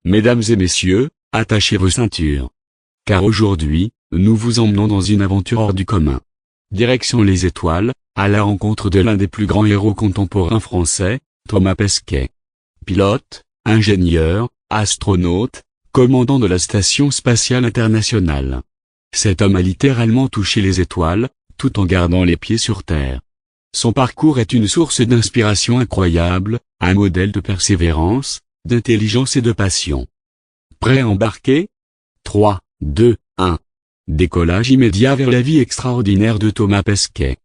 Mesdames et messieurs, attachez vos ceintures. Car aujourd'hui, nous vous emmenons dans une aventure hors du commun. Direction les étoiles, à la rencontre de l'un des plus grands héros contemporains français, Thomas Pesquet. Pilote, ingénieur, astronaute, commandant de la Station Spatiale Internationale. Cet homme a littéralement touché les étoiles, tout en gardant les pieds sur Terre. Son parcours est une source d'inspiration incroyable, un modèle de persévérance, d'intelligence et de passion. Prêt à embarquer? 3, 2, 1. Décollage immédiat vers la vie extraordinaire de Thomas Pesquet.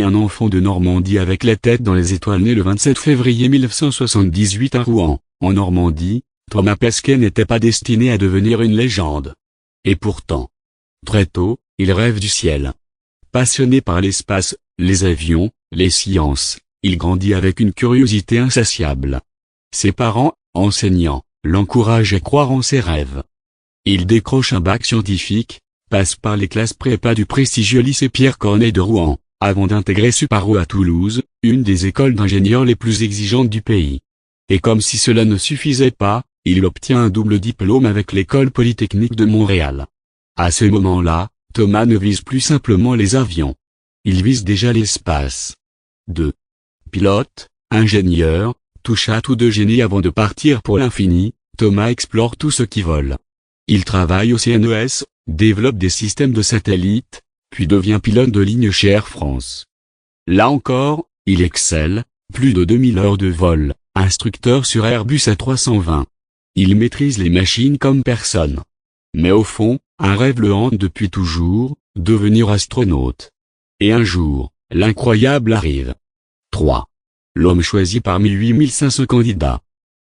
Un enfant de Normandie avec la tête dans les étoiles né le 27 février 1978 à Rouen, en Normandie, Thomas Pesquet n'était pas destiné à devenir une légende. Et pourtant, très tôt, il rêve du ciel. Passionné par l'espace, les avions, les sciences, il grandit avec une curiosité insatiable. Ses parents, enseignants, l'encouragent à croire en ses rêves. Il décroche un bac scientifique, passe par les classes prépa du prestigieux lycée Pierre Corneille de Rouen, avant d'intégrer Suparo à Toulouse, une des écoles d'ingénieurs les plus exigeantes du pays. Et comme si cela ne suffisait pas, il obtient un double diplôme avec l'École Polytechnique de Montréal. À ce moment-là, Thomas ne vise plus simplement les avions. Il vise déjà l'espace. 2. Pilote, ingénieur, touche à tout de génie avant de partir pour l'infini, Thomas explore tout ce qui vole. Il travaille au CNES, développe des systèmes de satellites, puis devient pilote de ligne chez Air France. Là encore, il excelle, plus de 2000 heures de vol, instructeur sur Airbus A320. Il maîtrise les machines comme personne. Mais au fond, un rêve le hante depuis toujours, devenir astronaute. Et un jour, l'incroyable arrive. 3. L'homme choisi parmi 8500 candidats.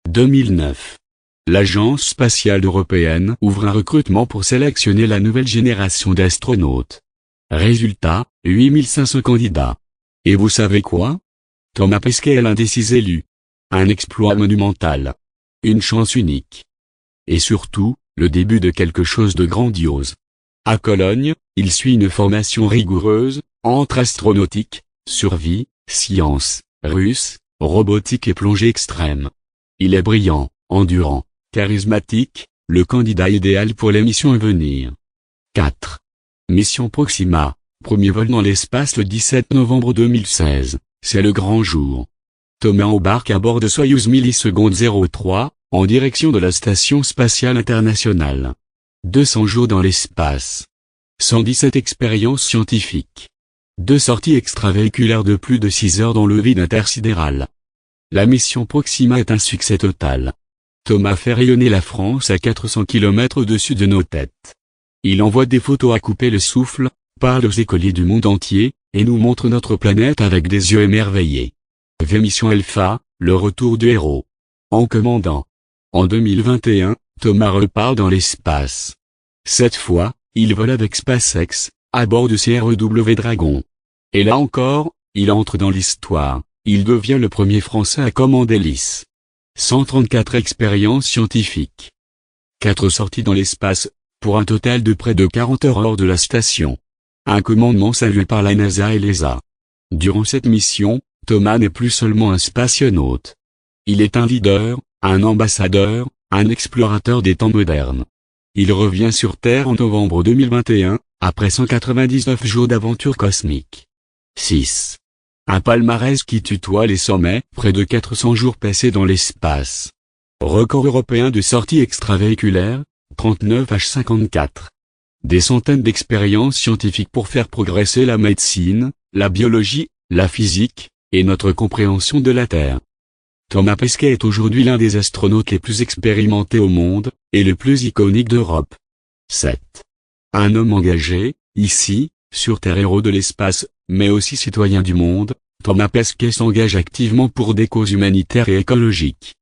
2009. L'Agence spatiale européenne ouvre un recrutement pour sélectionner la nouvelle génération d'astronautes. Résultat, 8500 candidats. Et vous savez quoi? Thomas Pesquet est l'un des 6 élus. Un exploit monumental. Une chance unique. Et surtout, le début de quelque chose de grandiose. À Cologne, il suit une formation rigoureuse, entre astronautique, survie, sciences, russes, robotique et plongée extrême. Il est brillant, endurant, charismatique, le candidat idéal pour les missions à venir. 4. Mission Proxima, premier vol dans l'espace le 17 novembre 2016, c'est le grand jour. Thomas embarque à bord de Soyouz milliseconde 03, en direction de la Station Spatiale Internationale. 200 jours dans l'espace. 117 expériences scientifiques. 2 sorties extravéhiculaires de plus de 6 heures dans le vide intersidéral. La mission Proxima est un succès total. Thomas fait rayonner la France à 400 km au-dessus de nos têtes. Il envoie des photos à couper le souffle, parle aux écoliers du monde entier, et nous montre notre planète avec des yeux émerveillés. Mission Alpha, le retour du héros. En commandant. En 2021, Thomas repart dans l'espace. Cette fois, il vole avec SpaceX, à bord du CREW Dragon. Et là encore, il entre dans l'histoire, il devient le premier Français à commander l'IS. 134 expériences scientifiques. 4 sorties dans l'espace, pour un total de près de 40 heures hors de la station. Un commandement salué par la NASA et l'ESA. Durant cette mission, Thomas n'est plus seulement un spationaute. Il est un leader, un ambassadeur, un explorateur des temps modernes. Il revient sur Terre en novembre 2021, après 199 jours d'aventure cosmique. 6. Un palmarès qui tutoie les sommets, près de 400 jours passés dans l'espace. Record européen de sorties extravéhiculaires, 39H54. Des centaines d'expériences scientifiques pour faire progresser la médecine, la biologie, la physique, et notre compréhension de la Terre. Thomas Pesquet est aujourd'hui l'un des astronautes les plus expérimentés au monde, et le plus iconique d'Europe. 7. Un homme engagé, ici, sur Terre, héros de l'espace, mais aussi citoyen du monde, Thomas Pesquet s'engage activement pour des causes humanitaires et écologiques.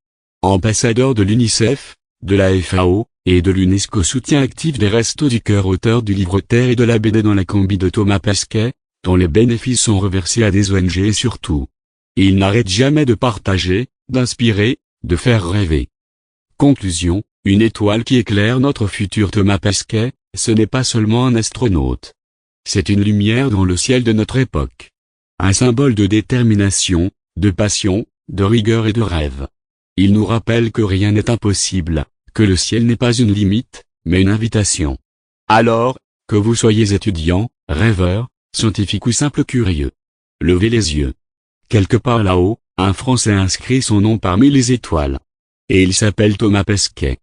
Ambassadeur de l'UNICEF, de la FAO, et de l'UNESCO, soutien actif des Restos du Cœur, auteur du livre Terre et de la BD Dans la combi de Thomas Pesquet, dont les bénéfices sont reversés à des ONG et surtout. Il n'arrête jamais de partager, d'inspirer, de faire rêver. Conclusion, une étoile qui éclaire notre futur. Thomas Pesquet, ce n'est pas seulement un astronaute. C'est une lumière dans le ciel de notre époque. Un symbole de détermination, de passion, de rigueur et de rêve. Il nous rappelle que rien n'est impossible, que le ciel n'est pas une limite, mais une invitation. Alors, que vous soyez étudiant, rêveur, scientifique ou simple curieux, levez les yeux. Quelque part là-haut, un Français inscrit son nom parmi les étoiles. Et il s'appelle Thomas Pesquet.